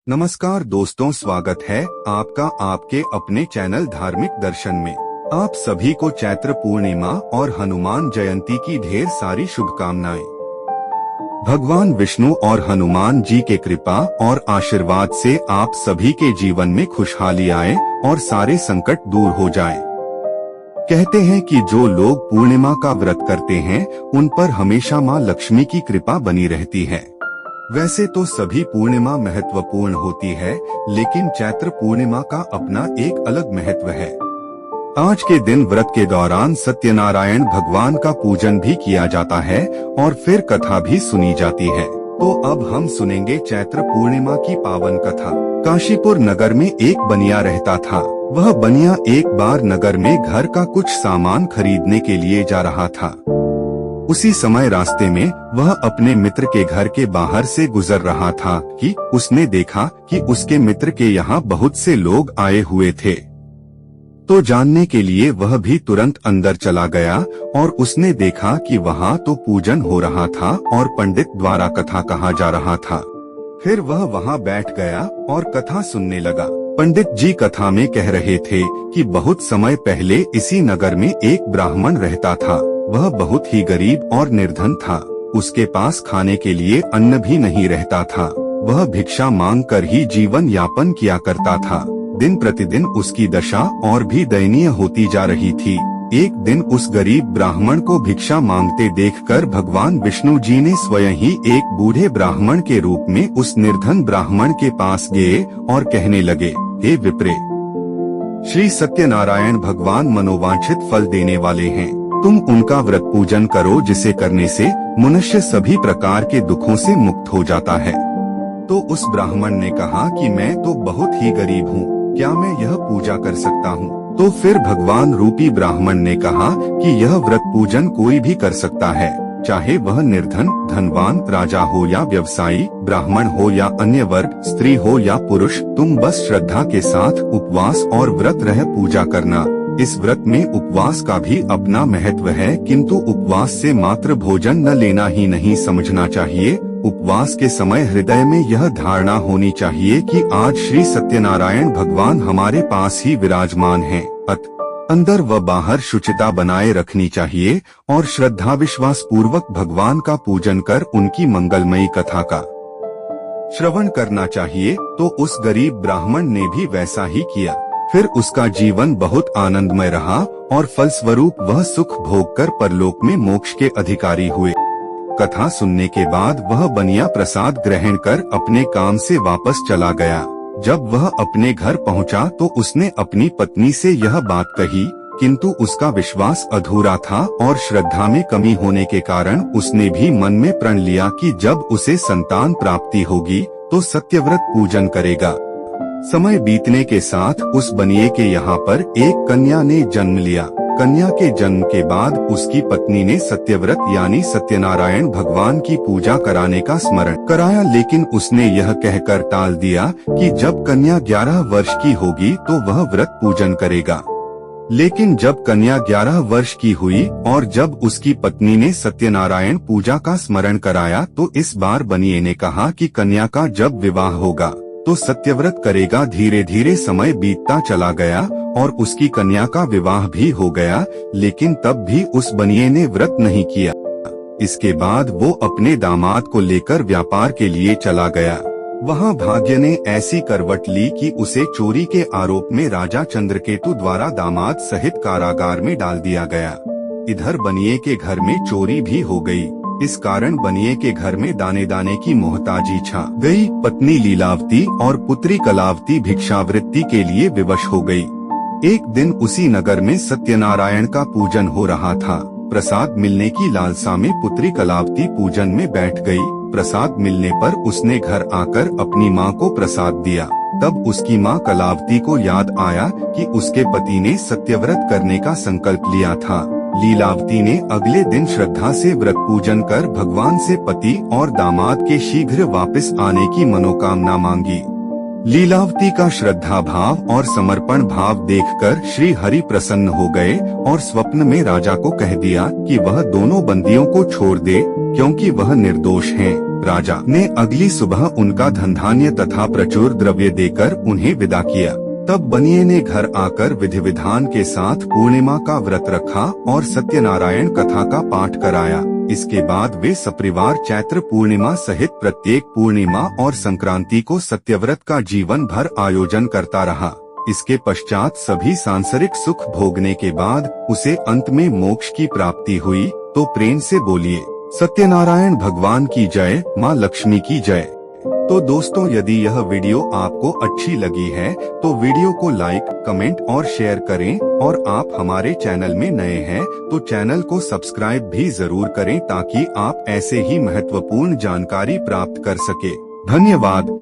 नमस्कार दोस्तों, स्वागत है आपका आपके अपने चैनल धार्मिक दर्शन में। आप सभी को चैत्र पूर्णिमा और हनुमान जयंती की ढेर सारी शुभकामनाएं। भगवान विष्णु और हनुमान जी के कृपा और आशीर्वाद से आप सभी के जीवन में खुशहाली आए और सारे संकट दूर हो जाएं। कहते हैं कि जो लोग पूर्णिमा का व्रत करते हैं उन पर हमेशा माँ लक्ष्मी की कृपा बनी रहती है। वैसे तो सभी पूर्णिमा महत्वपूर्ण होती है, लेकिन चैत्र पूर्णिमा का अपना एक अलग महत्व है। आज के दिन व्रत के दौरान सत्यनारायण भगवान का पूजन भी किया जाता है और फिर कथा भी सुनी जाती है। तो अब हम सुनेंगे चैत्र पूर्णिमा की पावन कथा। काशीपुर नगर में एक बनिया रहता था। वह बनिया एक बार नगर में घर का कुछ सामान खरीदने के लिए जा रहा था। उसी समय रास्ते में वह अपने मित्र के घर के बाहर से गुजर रहा था कि उसने देखा कि उसके मित्र के यहाँ बहुत से लोग आए हुए थे। तो जानने के लिए वह भी तुरंत अंदर चला गया और उसने देखा कि वहाँ तो पूजन हो रहा था और पंडित द्वारा कथा कहा जा रहा था। फिर वह वहाँ बैठ गया और कथा सुनने लगा। पंडित जी कथा में कह रहे थे कि बहुत समय पहले इसी नगर में एक ब्राह्मण रहता था। वह बहुत ही गरीब और निर्धन था। उसके पास खाने के लिए अन्न भी नहीं रहता था। वह भिक्षा मांग कर ही जीवन यापन किया करता था। दिन प्रतिदिन उसकी दशा और भी दयनीय होती जा रही थी। एक दिन उस गरीब ब्राह्मण को भिक्षा मांगते देखकर भगवान विष्णु जी ने स्वयं ही एक बूढ़े ब्राह्मण के रूप में उस निर्धन ब्राह्मण के पास गए और कहने लगे, हे विप्रे, श्री सत्यनारायण भगवान मनोवांछित फल देने वाले हैं। तुम उनका व्रत पूजन करो, जिसे करने से मनुष्य सभी प्रकार के दुखों से मुक्त हो जाता है। तो उस ब्राह्मण ने कहा कि मैं तो बहुत ही गरीब हूँ, क्या मैं यह पूजा कर सकता हूँ? तो फिर भगवान रूपी ब्राह्मण ने कहा कि यह व्रत पूजन कोई भी कर सकता है, चाहे वह निर्धन, धनवान, राजा हो या व्यवसायी, ब्राह्मण हो या अन्य वर्ग, स्त्री हो या पुरुष। तुम बस श्रद्धा के साथ उपवास और व्रत रह पूजा करना। इस व्रत में उपवास का भी अपना महत्व है, किंतु उपवास से मात्र भोजन न लेना ही नहीं समझना चाहिए। उपवास के समय हृदय में यह धारणा होनी चाहिए कि आज श्री सत्यनारायण भगवान हमारे पास ही विराजमान हैं। अंदर व बाहर शुचिता बनाए रखनी चाहिए और श्रद्धा विश्वास पूर्वक भगवान का पूजन कर उनकी मंगलमयी कथा का श्रवण करना चाहिए। तो उस गरीब ब्राह्मण ने भी वैसा ही किया। फिर उसका जीवन बहुत आनंदमय रहा और फलस्वरूप वह सुख भोग कर परलोक में मोक्ष के अधिकारी हुए। कथा सुनने के बाद वह बनिया प्रसाद ग्रहण कर अपने काम से वापस चला गया। जब वह अपने घर पहुंचा तो उसने अपनी पत्नी से यह बात कही, किंतु उसका विश्वास अधूरा था और श्रद्धा में कमी होने के कारण उसने भी मन में प्रण लिया कि जब उसे संतान प्राप्ति होगी तो सत्यव्रत पूजन करेगा। समय बीतने के साथ उस बनिए के यहाँ पर एक कन्या ने जन्म लिया। कन्या के जन्म के बाद उसकी पत्नी ने सत्यव्रत यानी सत्यनारायण भगवान की पूजा कराने का स्मरण कराया, लेकिन उसने यह कहकर टाल दिया कि जब कन्या 11 वर्ष की होगी तो वह व्रत पूजन करेगा। लेकिन जब कन्या 11 वर्ष की हुई और जब उसकी पत्नी ने सत्यनारायण पूजा का स्मरण कराया तो इस बार बनिए ने कहा कि कन्या का जब विवाह होगा तो सत्यव्रत करेगा। धीरे धीरे समय बीतता चला गया और उसकी कन्या का विवाह भी हो गया, लेकिन तब भी उस बनिए ने व्रत नहीं किया। इसके बाद वो अपने दामाद को लेकर व्यापार के लिए चला गया। वहाँ भाग्य ने ऐसी करवट ली कि उसे चोरी के आरोप में राजा चंद्रकेतु द्वारा दामाद सहित कारागार में डाल दिया गया। इधर बनिए के घर में चोरी भी हो गई। इस कारण बनिए के घर में दाने दाने की मोहताजी छा गई। पत्नी लीलावती और पुत्री कलावती भिक्षावृत्ति के लिए विवश हो गई। एक दिन उसी नगर में सत्यनारायण का पूजन हो रहा था। प्रसाद मिलने की लालसा में पुत्री कलावती पूजन में बैठ गई। प्रसाद मिलने पर उसने घर आकर अपनी माँ को प्रसाद दिया। तब उसकी माँ कलावती को याद आया कि उसके पति ने सत्यव्रत करने का संकल्प लिया था। लीलावती ने अगले दिन श्रद्धा से व्रत पूजन कर भगवान से पति और दामाद के शीघ्र वापस आने की मनोकामना मांगी। लीलावती का श्रद्धा भाव और समर्पण भाव देखकर श्री हरि प्रसन्न हो गए और स्वप्न में राजा को कह दिया कि वह दोनों बंदियों को छोड़ दे क्योंकि वह निर्दोष हैं। राजा ने अगली सुबह उनका धन धान्य तथा प्रचुर द्रव्य देकर उन्हें विदा किया। तब बनिए ने घर आकर विधि विधान के साथ पूर्णिमा का व्रत रखा और सत्यनारायण कथा का पाठ कराया। इसके बाद वे सपरिवार चैत्र पूर्णिमा सहित प्रत्येक पूर्णिमा और संक्रांति को सत्यव्रत का जीवन भर आयोजन करता रहा। इसके पश्चात सभी सांसारिक सुख भोगने के बाद उसे अंत में मोक्ष की प्राप्ति हुई। तो प्रेम से बोलिए सत्यनारायण भगवान की जय, माँ लक्ष्मी की जय। तो दोस्तों, यदि यह वीडियो आपको अच्छी लगी है तो वीडियो को लाइक, कमेंट और शेयर करें। और आप हमारे चैनल में नए हैं तो चैनल को सब्सक्राइब भी जरूर करें ताकि आप ऐसे ही महत्वपूर्ण जानकारी प्राप्त कर सके। धन्यवाद।